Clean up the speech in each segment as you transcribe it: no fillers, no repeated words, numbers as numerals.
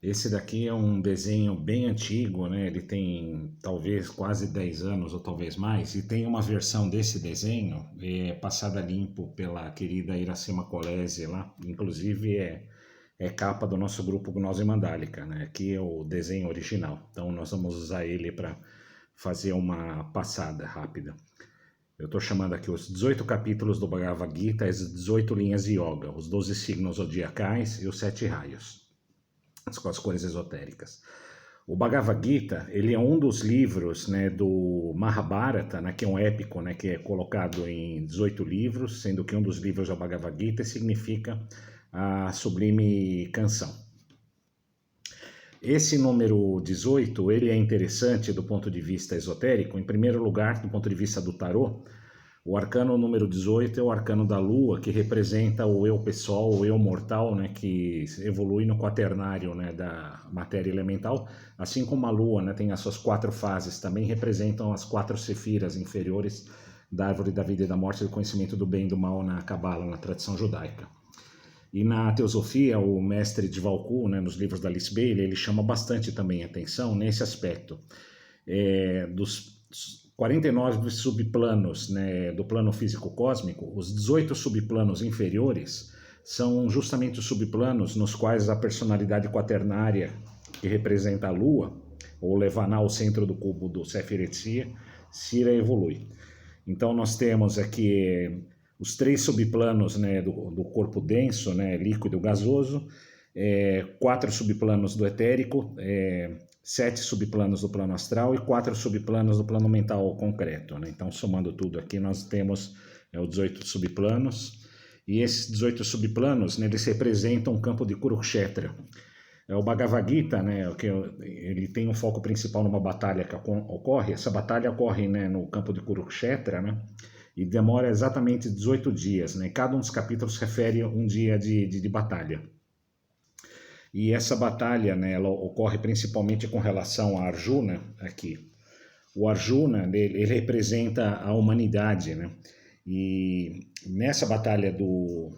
Esse daqui é um desenho bem antigo, né? Ele tem talvez quase 10 anos ou talvez mais, e tem uma versão desse desenho passada limpo pela querida Iracema Colese lá, inclusive é capa do nosso grupo Gnose Mandálica, né? Aqui é o desenho original, então nós vamos usar ele para fazer uma passada rápida. Eu estou chamando aqui os 18 capítulos do Bhagavad Gita, as 18 linhas de yoga, os 12 signos zodiacais e os 7 raios, com as cores esotéricas. O Bhagavad Gita, ele é um dos livros, né, do Mahabharata, né, que é um épico, né, que é colocado em 18 livros, sendo que um dos livros é o Bhagavad Gita, significa a sublime canção. Esse número 18, ele é interessante do ponto de vista esotérico. Em primeiro lugar, do ponto de vista do tarô, o arcano número 18 é o arcano da lua, que representa o eu pessoal, o eu mortal, né, que evolui no quaternário, né, da matéria elemental, assim como a lua, né, tem as suas 4 fases, também representam as 4 sefiras inferiores da árvore da vida e da morte, do conhecimento do bem e do mal na Cabala, na tradição judaica. E na teosofia, o mestre Dvalku, né, nos livros da Alice Bailey, ele chama bastante também atenção nesse aspecto. Dos 49 subplanos, né, do plano físico-cósmico, os 18 subplanos inferiores são justamente os subplanos nos quais a personalidade quaternária, que representa a Lua, ou Levaná, o centro do cubo do Sefiret Sira, evolui. Então nós temos aqui os 3 subplanos, né, do corpo denso, né, líquido gasoso, 4 subplanos do etérico, 7 subplanos do plano astral e 4 subplanos do plano mental concreto, né? Então, somando tudo aqui, nós temos os 18 subplanos, e esses 18 subplanos, né, eles representam o campo de Kurukshetra. O Bhagavad Gita, né, ele tem um foco principal numa batalha que ocorre. Essa batalha ocorre, né, no campo de Kurukshetra, né, e demora exatamente 18 dias. Né? Cada um dos capítulos refere um dia de batalha. E essa batalha, né, ela ocorre principalmente com relação a Arjuna aqui. O Arjuna, ele representa a humanidade, né? E nessa batalha do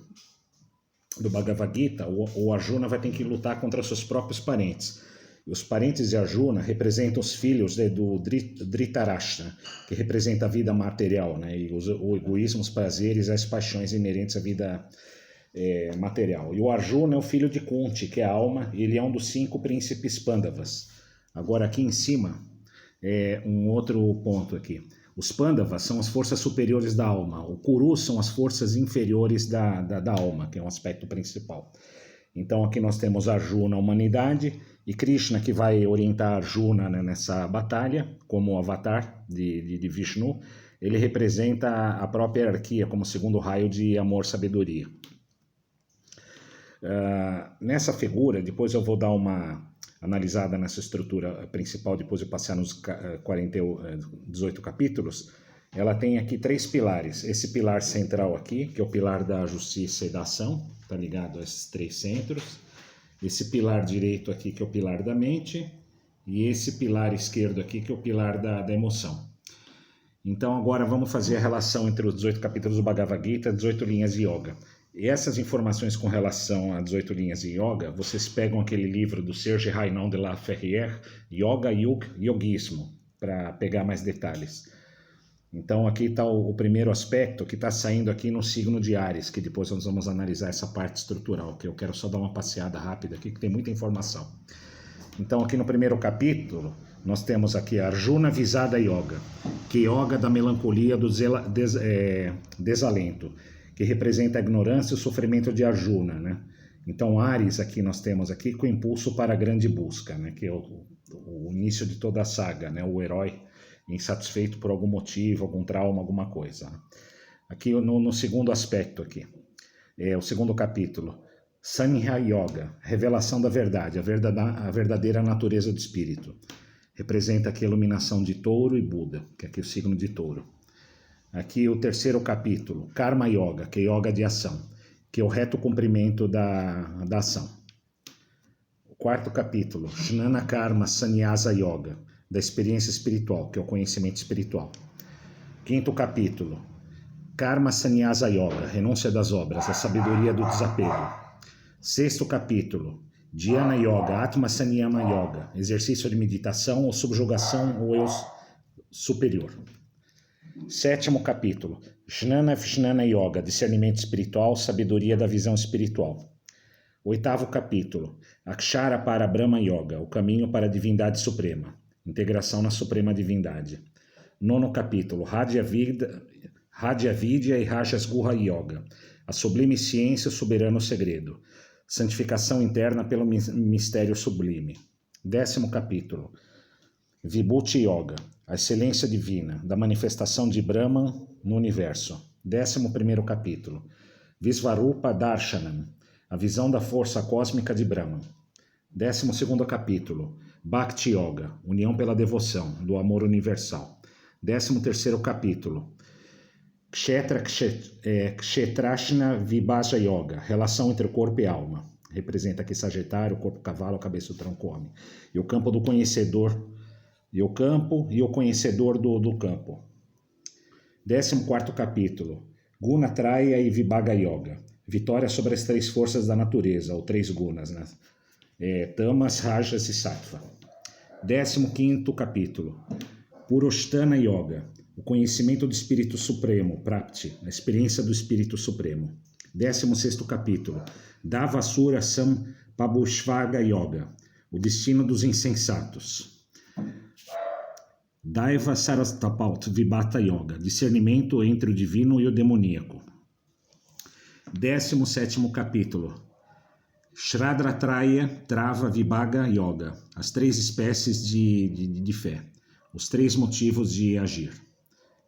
Bhagavad Gita, o Arjuna vai ter que lutar contra seus próprios parentes. E os parentes de Arjuna representam os filhos, né, do Dhritarashtra, que representa a vida material, né, e o egoísmo, os prazeres, as paixões inerentes à vida material. E o Arjuna é o filho de Kunti, que é a alma, e ele é um dos 5 príncipes Pandavas. Agora aqui em cima, um outro ponto aqui. Os Pandavas são as forças superiores da alma. O Kuru são as forças inferiores da alma, que é um aspecto principal. Então aqui nós temos Arjuna, a humanidade, e Krishna, que vai orientar Arjuna, né, nessa batalha, como avatar de Vishnu. Ele representa a própria hierarquia como segundo raio de amor-sabedoria. Nessa figura, depois eu vou dar uma analisada nessa estrutura principal, depois de passar nos 18 capítulos. Ela tem aqui 3 pilares. Esse pilar central aqui, que é o pilar da justiça e da ação, está ligado a esses 3 centros. Esse pilar direito aqui, que é o pilar da mente, e esse pilar esquerdo aqui, que é o pilar da emoção. Então agora vamos fazer a relação entre os 18 capítulos do Bhagavad Gita, 18 linhas de yoga. E essas informações com relação a 18 linhas de yoga, vocês pegam aquele livro do Serge Raynon de la Ferrière, Yoga, Yuga, Yogismo, para pegar mais detalhes. Então aqui está o primeiro aspecto que está saindo aqui no signo de Áries, que depois nós vamos analisar essa parte estrutural, que eu quero só dar uma passeada rápida aqui, que tem muita informação. Então aqui no primeiro capítulo, nós temos aqui a Arjuna Visada Yoga, que é yoga da melancolia, do desalento, que representa a ignorância e o sofrimento de Arjuna, né? Então Áries aqui nós temos aqui com o impulso para a grande busca, né? Que é o início de toda a saga, né? O herói insatisfeito por algum motivo, algum trauma, alguma coisa. Aqui no segundo aspecto aqui, o segundo capítulo, Sannya Yoga, revelação da verdade, a verdadeira natureza do espírito. Representa aqui a iluminação de Touro e Buda, que é aqui o signo de Touro. Aqui o terceiro capítulo, Karma Yoga, que é yoga de ação, que é o reto cumprimento da ação. O quarto capítulo, Jnana Karma Sannyasa Yoga, da experiência espiritual, que é o conhecimento espiritual. Quinto capítulo, Karma Sannyasa Yoga, renúncia das obras, a sabedoria do desapego. Sexto capítulo, Dhyana Yoga, Atma Sanyama Yoga, exercício de meditação ou subjugação ao eu superior. 7º capítulo, Jnana Vijnana Yoga, discernimento espiritual, sabedoria da visão espiritual. 8º capítulo, Akshara para Brahma Yoga, o caminho para a divindade suprema, integração na suprema divindade. 9º capítulo, Radha Vidya e Rajas Guha Yoga, a sublime ciência, o soberano segredo, santificação interna pelo mistério sublime. 10º capítulo, Vibhuti Yoga, a excelência divina, da manifestação de Brahman no universo. 11º capítulo, Visvarupa Darshanam, a visão da força cósmica de Brahman. 12º capítulo, Bhakti Yoga, união pela devoção, do amor universal. 13º capítulo, Kshetrashna Vibhaja Yoga, relação entre o corpo e a alma. Representa aqui Sagitário, o corpo cavalo, a cabeça o tronco homem. E o campo do conhecedor, e o campo e o conhecedor do campo. 14º capítulo, Gunatraya e Vibhaga Yoga, vitória sobre as 3 forças da natureza, ou 3 gunas, né? Tamas, Rajas e Sattva. 15º capítulo, Purushtana Yoga, o conhecimento do Espírito Supremo, Prapti, a experiência do Espírito Supremo. 16º capítulo, Davasura Sampabushvaga Yoga, o destino dos insensatos. Daiva Sarastapaut Vibhata Yoga, discernimento entre o divino e o demoníaco. 17º capítulo, Shradratraya Trava Vibhaga Yoga, as 3 espécies de fé, os 3 motivos de agir.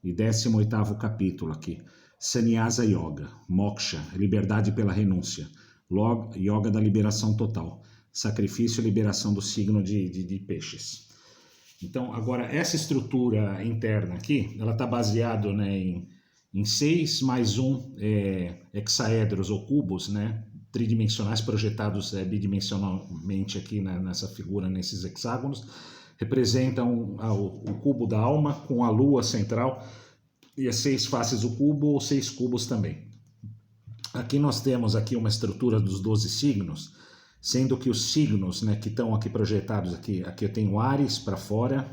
E 18º capítulo aqui, Sannyasa Yoga, Moksha, liberdade pela renúncia, Yoga da liberação total, sacrifício e liberação do signo de peixes. Então, agora, essa estrutura interna aqui, ela está baseada, né, em 6 mais 1 hexaedros ou cubos, né, tridimensionais projetados bidimensionalmente aqui, né, nessa figura, nesses hexágonos. Representam o cubo da alma com a lua central e as 6 faces do cubo ou 6 cubos também. Aqui nós temos aqui uma estrutura dos 12 signos, sendo que os signos, né, que estão aqui projetados aqui eu tenho Áries para fora,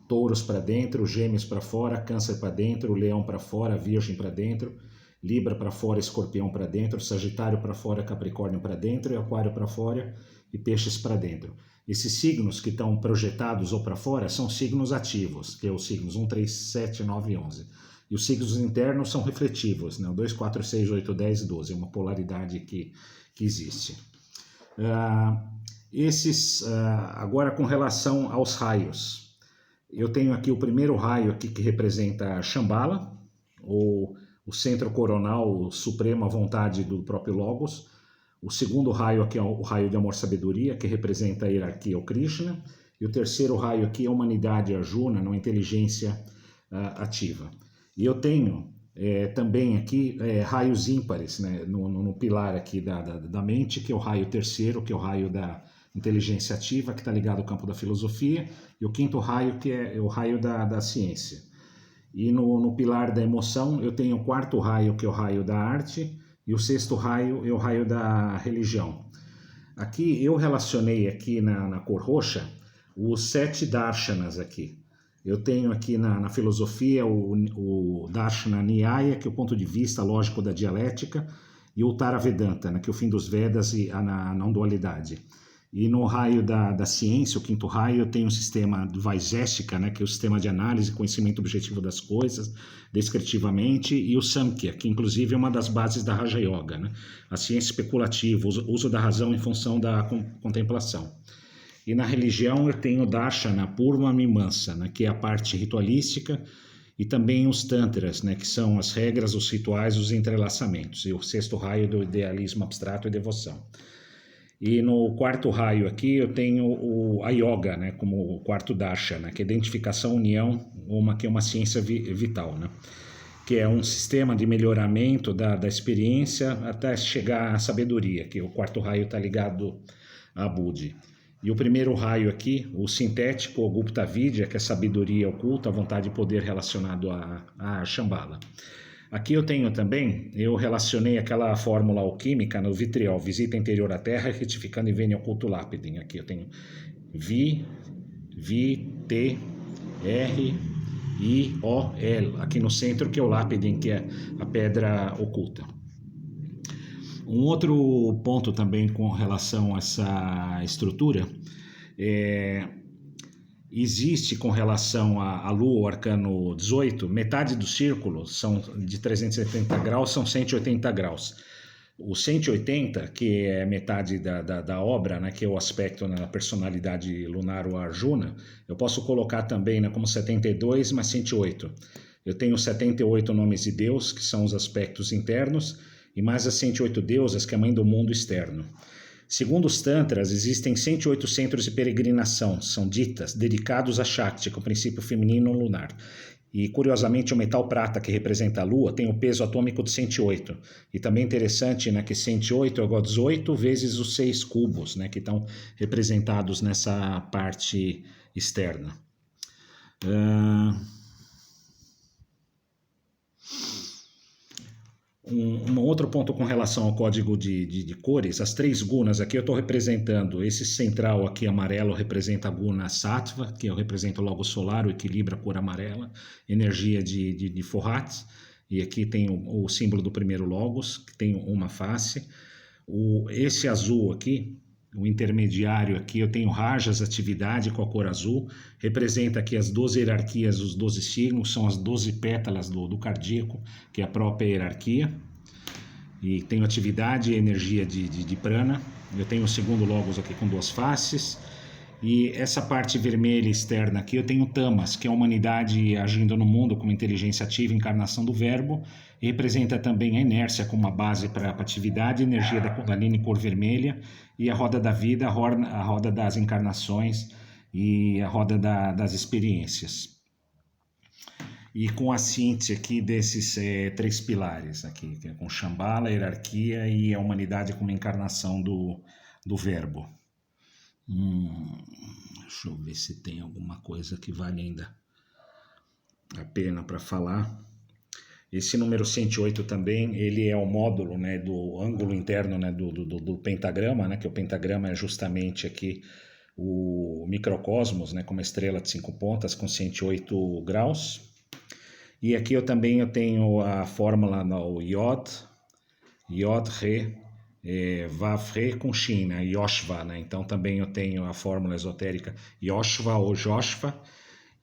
Touros para dentro, Gêmeos para fora, Câncer para dentro, Leão para fora, Virgem para dentro, Libra para fora, Escorpião para dentro, Sagitário para fora, Capricórnio para dentro e Aquário para fora e Peixes para dentro. Esses signos que estão projetados ou para fora são signos ativos, que é os signos 1, 3, 7, 9 e 11. E os signos internos são refletivos, né? 2, 4, 6, 8, 10 e 12. É uma polaridade que existe. Agora, com relação aos raios. Eu tenho aqui o primeiro raio aqui que representa Shambhala, ou o centro coronal, o supremo, a vontade do próprio Logos. O segundo raio aqui é o raio de amor-sabedoria, que representa a hierarquia, o Krishna. E o terceiro raio aqui é a humanidade, Arjuna, na inteligência ativa. E eu tenho também aqui raios ímpares, né, no pilar aqui da mente, que é o raio terceiro, que é o raio da inteligência ativa, que está ligado ao campo da filosofia. E o quinto raio, que é o raio da ciência. E no pilar da emoção, eu tenho o quarto raio, que é o raio da arte. E o sexto raio é o raio da religião. Aqui eu relacionei aqui na cor roxa os 7 darshanas aqui. Eu tenho aqui na filosofia o Darshana Nyaya, que é o ponto de vista lógico da dialética, e o Uttara Vedanta, né, que é o fim dos Vedas e a não dualidade. E no raio da ciência, o quinto raio, eu tenho o sistema Vaiseshika, né, que é o sistema de análise, conhecimento objetivo das coisas, descritivamente, e o Samkhya, que inclusive é uma das bases da Raja Yoga, né, a ciência especulativa, o uso da razão em função da contemplação. E na religião eu tenho o Darshana Purva Mimamsa, né, que é a parte ritualística, e também os Tantras, né, que são as regras, os rituais, os entrelaçamentos, e o sexto raio do idealismo abstrato e devoção. E no quarto raio aqui eu tenho a Yoga, né, como o quarto Darshana, que é identificação, união, que é uma ciência vital, né, que é um sistema de melhoramento da experiência até chegar à sabedoria, que o quarto raio está ligado a Buddhi. E o primeiro raio aqui, o sintético, o Gupta Vidya, que é sabedoria oculta, a vontade de poder relacionado a Shambhala. Aqui eu tenho também, eu relacionei aquela fórmula alquímica no vitriol, visita interior à terra, retificando em vene oculto lapidem. Aqui eu tenho T, R, I, O, L, aqui no centro, que é o lapidem, que é a pedra oculta. Um outro ponto também com relação a essa estrutura existe com relação à Lua, o arcano 18, metade do círculo são de 370 graus, são 180 graus. O 180, que é metade da obra, né, que é o aspecto na personalidade lunar, o Arjuna, eu posso colocar também, né, como 72 mais 108. Eu tenho 78 nomes de Deus, que são os aspectos internos, e mais as 108 deusas, que é a mãe do mundo externo. Segundo os Tantras, existem 108 centros de peregrinação, são ditas, dedicados a Shakti, que é o princípio feminino lunar. E, curiosamente, o metal prata, que representa a Lua, tem o peso atômico de 108. E também interessante, né, que 108 é igual a 18 vezes os 6 cubos, né, que estão representados nessa parte externa. Um outro ponto com relação ao código de cores, as 3 gunas, aqui eu estou representando, esse central aqui amarelo representa a guna sattva, que eu represento o logo solar, o equilíbrio, a cor amarela, energia de Fohat, e aqui tem o símbolo do primeiro logos, que tem uma face. Esse azul aqui, o intermediário aqui, eu tenho rajas, atividade com a cor azul, representa aqui as 12 hierarquias, os 12 signos, são as 12 pétalas do cardíaco, que é a própria hierarquia. E tenho atividade e energia de prana. Eu tenho o segundo logos aqui com 2 faces. E essa parte vermelha externa aqui eu tenho tamas, que é a humanidade agindo no mundo como inteligência ativa, encarnação do verbo, e representa também a inércia como uma base para a atividade, energia da Kundalini, cor vermelha, e a roda da vida, a roda das encarnações e a roda das experiências. E com a síntese aqui desses 3 pilares, aqui, que é com Shambhala, a hierarquia e a humanidade como encarnação do verbo. Deixa eu ver se tem alguma coisa que vale ainda a pena para falar. Esse número 108 também, ele é o módulo, né, do ângulo interno, né, do pentagrama, né, que o pentagrama é justamente aqui o microcosmos, né, com uma estrela de 5 pontas com 108 graus. E aqui eu tenho a fórmula no Yod, Re, Vav Re com Shin, né? Yoshva, né? Então também eu tenho a fórmula esotérica Yoshva ou Joshva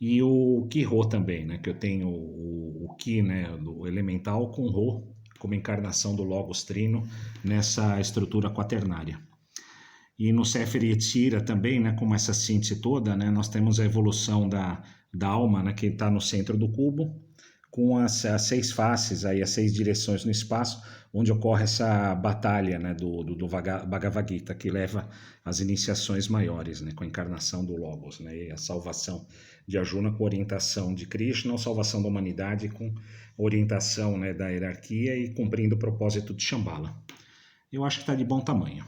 e o Ki-Ro também, né? Que eu tenho o Ki, né? Do elemental com Ro, como encarnação do Logos Trino nessa estrutura quaternária. E no Sefer Yetzira também, né? Como essa síntese toda, né? Nós temos a evolução da alma, né? Que está no centro do cubo, com as 6 faces, aí, as 6 direções no espaço, onde ocorre essa batalha, né, do Bhagavad Gita, que leva às iniciações maiores, né, com a encarnação do Logos, né, e a salvação de Arjuna com orientação de Krishna, a salvação da humanidade com orientação, né, da hierarquia e cumprindo o propósito de Shambhala. Eu acho que está de bom tamanho.